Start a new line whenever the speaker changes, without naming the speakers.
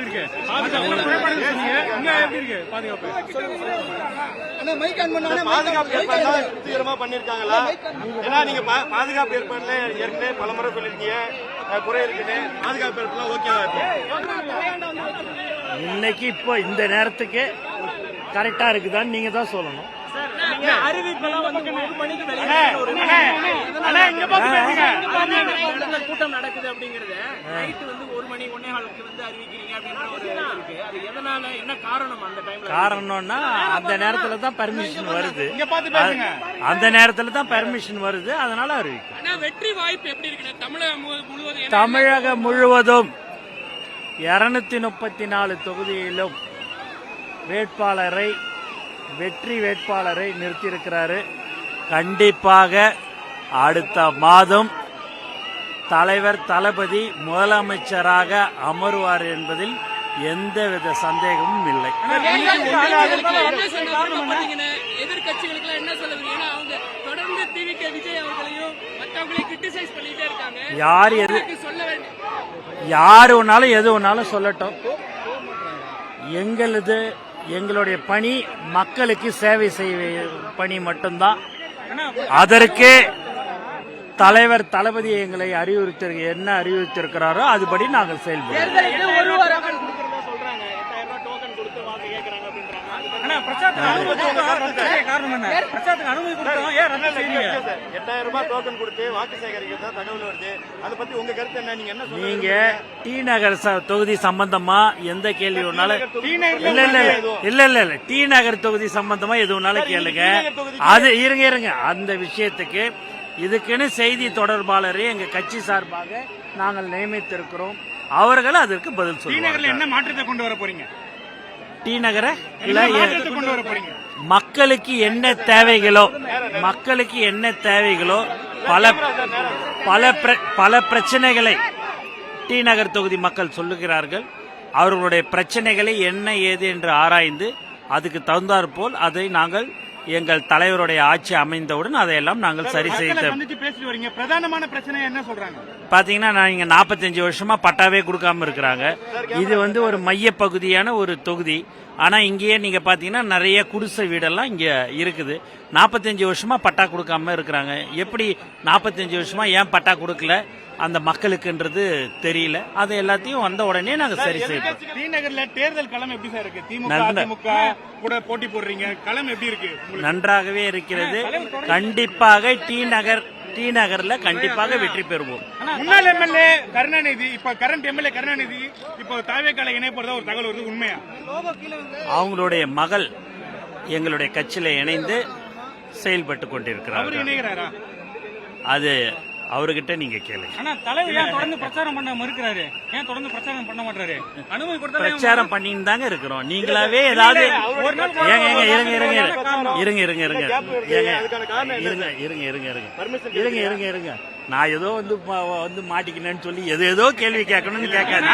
இருக்கு?
பாதுகாப்பு ஏற்பாடு தீவிரமா பண்ணிருக்காங்களா? ஏன்னா நீங்க பாதுகாப்பு ஏற்பாடுல ஏற்கனவே பலமுறை சொல்லிருக்கீங்க குறை இருக்குன்னு. பாதுகாப்பு ஏற்பாடுலாம் ஓகேவா இருக்கு?
இன்னைக்கு இப்போ இந்த நேரத்துக்கு கரெக்டா இருக்குதான்னு நீங்க தான் சொல்லணும்.
கூட்டம் நடக்குது அப்படிங்கறது நைட் வந்து 1 மணி 1:15 வந்து அறிவிக்கிறீங்க அப்படின்ற ஒரு இருக்கு. அது எதனால, என்ன காரணம்? அந்த டைம்ல
காரணம்னா அந்த நேரத்துல தான் பெர்மிஷன் வருது, அந்த நேரத்துல தான் பெர்மிஷன் வருது, அதனால அறிவிக்கும்.
வெற்றி வாய்ப்பு எப்படி இருக்கு
தமிழகம் முழுவதும் 234 தொகுதியிலும் வெற்றி வேட்பாளரை நிறுத்தியிருக்கிறாரு. கண்டிப்பாக அடுத்த மாதம் தலைவர் தளபதி முதலமைச்சராக அமருவார் என்பதில் எந்தவித சந்தேகமும் இல்லை.
எதிர்கட்சிகளுக்கு என்ன சொல்லுவீங்க? ஏன்னா அவங்க தொடர்ந்து டிவிகே விஜய் அவர்களையும் மற்றவங்களையும் கிரிட்டிசைஸ் பண்ணிட்டே இருக்காங்க.
யாரு வேணாலும் எது வேணாலும் சொல்லட்டும். எங்களுடைய பணி மக்களுக்கு சேவை செய்ய பணி மட்டும்தான். அதற்கு தலைவர் தளபதி எங்களை அறிவுறுத்திருக்கிறாரோ அதுபடி நாங்கள் செயல்படுவோம்.
8000 ரூபாய் டோக்கன் கொடுத்து வாக்கு சேகரிக்கிறதா தகவல் வருது. அதை பத்தி உங்க கருத்து என்ன? நீங்க என்ன
நீங்க டி நகர் தொகுதி சம்பந்தமா எந்த கேள்வி வேணாலும் இல்ல டி நகர் தொகுதி சம்பந்தமா எது வேணாலும் கேளுங்க. அது இருங்க அந்த விஷயத்துக்கு இதுக்குன்னு செய்தி தொடர்பாளரை எங்க கட்சி சார்பாக நாங்கள் நியமித்திருக்கிறோம். அவர்கள் அதற்கு பதில் சொல்லுவாங்க.
என்ன மாற்றத்தை கொண்டு வர போறீங்க?
டி நகர
கொண்டு வர போறீங்க?
மக்களுக்கு என்ன தேவைகளோ பல பிரச்சனைகளை டி நகர் தொகுதி மக்கள் சொல்லுகிறார்கள். அவர்களுடைய பிரச்சனைகளை என்ன ஏது என்று ஆராய்ந்து அதுக்கு தகுந்தாற்போல் அதை நாங்கள் எங்கள் தலைவருடைய ஆட்சி அமைந்தவுடன் அதையெல்லாம் நாங்கள் சரி செய்து
பிரதானமான பிரச்சனை என்ன சொல்றாங்க?
பாத்தீங்கன்னா நீங்க 45 வருஷமா பட்டாவே கொடுக்காம இருக்கிறாங்க. இது வந்து ஒரு மைய பகுதியான ஒரு தொகுதி. ஆனா இங்கேயே நீங்க பாத்தீங்கன்னா நிறைய குடிசை வீடெல்லாம் இங்க இருக்குது. 45 வருஷமா பட்டா கொடுக்காம இருக்கிறாங்க. எப்படி 45 வருஷமா ஏன் பட்டா கொடுக்கல அந்த மக்களுக்குன்றது தெரியல. அது எல்லாத்தையும் வந்த உடனே நாங்க சரி செய்வோம்.
டி நகர்ல தேர்தல் களம் எப்படி சார் இருக்கு? திமுக கூட போட்டி போடுறீங்க, களம் எப்படி இருக்கு?
நன்றாகவே இருக்கிறது. கண்டிப்பாக டி நகர்ல கண்டிப்பாக வெற்றி பெறுவோம்.
முன்னாள் எம்எல்ஏ கருணாநிதி, இப்ப கரண்ட் எம்எல்ஏ கருணாநிதி இப்போ தாவேக்கால இணைய போறதா ஒரு தகவல் வருது, உண்மையா?
அவங்களுடைய மகள் எங்களுடைய கட்சியில இணைந்து செயல்பட்டு கொண்டிருக்கிறார். அது அவர்கிட்ட நீங்க கேளுங்க.
தலைவர் ஏன் தொடர்ந்து பிரச்சாரம் பண்ண மறுக்கிறாரு? ஏன் தொடர்ந்து பிரச்சாரம் பண்ண மாட்டாரு? அனுமதி கொடுத்தா
பிரச்சாரம் பண்ணிட்டு தாங்க இருக்கிறோம். நீங்களாவே ஏதாவது இருங்க நான் ஏதோ வந்து மாட்டிக்கினேன்னு சொல்லி ஏதோ கேள்வி கேட்கணும்னு கேட்காது.